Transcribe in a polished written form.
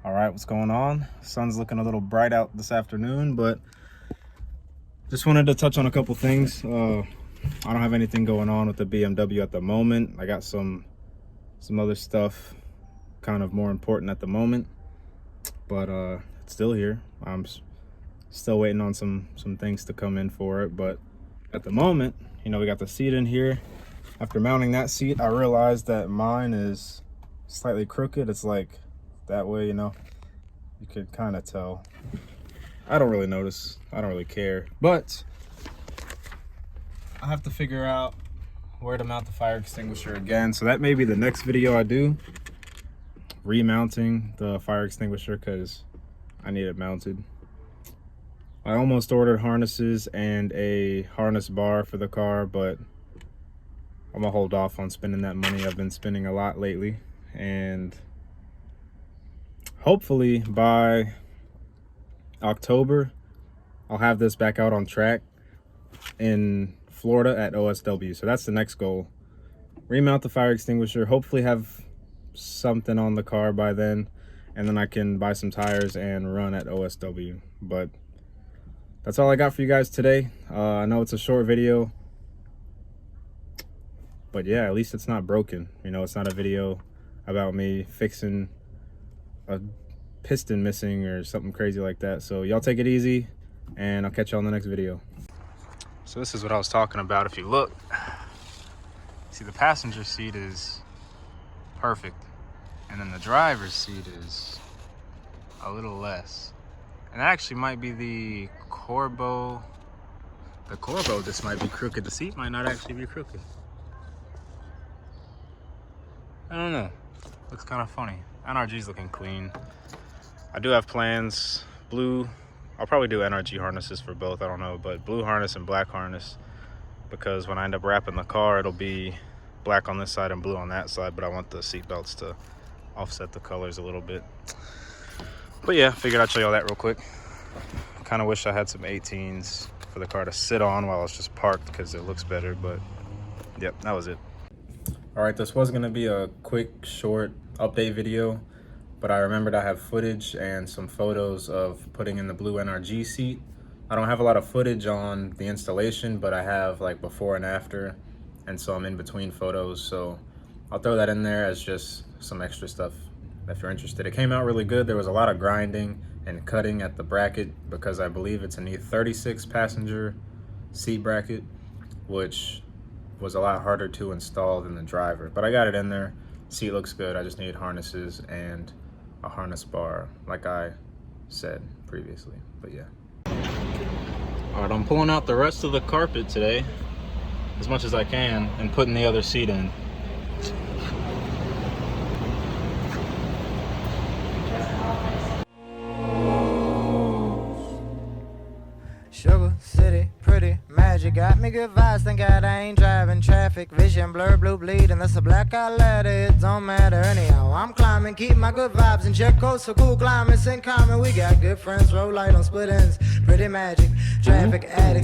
All right, what's going on? Sun's looking a little bright out this afternoon, but just wanted to touch on a couple things. I don't have anything going on with the BMW at the moment. I got some other stuff kind of more important at the moment, but it's still here. I'm still waiting on some things to come in for it, but at the moment, you know, we got the seat in here. After mounting that seat, I realized that mine is slightly crooked. It's like that way, you know, you could kind of tell. I don't really notice, I don't really care, but I have to figure out where to mount the fire extinguisher again. So that may be the next video I do, remounting the fire extinguisher, because I need it mounted. I almost ordered harnesses and a harness bar for the car, but I'm gonna hold off on spending that money. I've been spending a lot lately, and hopefully by October I'll have this back out on track in Florida at OSW. So that's the next goal. Remount the fire extinguisher, hopefully have something on the car by then, and then I can buy some tires and run at OSW. But that's all I got for you guys today. I know it's a short video, but yeah, at least it's not broken. You know, it's not a video about me fixing a piston missing or something crazy like that. So y'all take it easy, and I'll catch you on the next video. So this is what I was talking about. If you look, see, the passenger seat is perfect, and then the driver's seat is a little less. And that actually might be the Corbo. The Corbo, this might be crooked. The seat might not actually be crooked. I don't know. Looks kind of funny. NRG's looking clean. I do have plans. Blue, I'll probably do NRG harnesses for both. I don't know, but blue harness and black harness, because when I end up wrapping the car, it'll be black on this side and blue on that side. But I want the seat belts to offset the colors a little bit. But yeah, figured I'd show you all that real quick. Kind of wish I had some 18s for the car to sit on while it's just parked, because it looks better. But yep, that was it. All right, this was gonna be a quick, short update video, but I remembered I have footage and some photos of putting in the blue NRG seat. I don't have a lot of footage on the installation, but I have like before and after, and so I'm in between photos. So I'll throw that in there as just some extra stuff if you're interested. It came out really good. There was a lot of grinding and cutting at the bracket, because I believe it's an E46 passenger seat bracket, which was a lot harder to install than the driver. But I got it in there. Seat looks good. I just need harnesses and a harness bar, like I said previously. But yeah. All right, I'm pulling out the rest of the carpet today as much as I can and putting the other seat in. Sugar City, pretty magic, got me good vibes, thank God I ain't driving traffic. Vision blur, blue bleed, and that's a blackout ladder, it don't matter anyhow. I'm climbing, keep my good vibes in check, coast for cool climates in common. We got good friends, roll light on split ends, pretty magic, traffic addicts.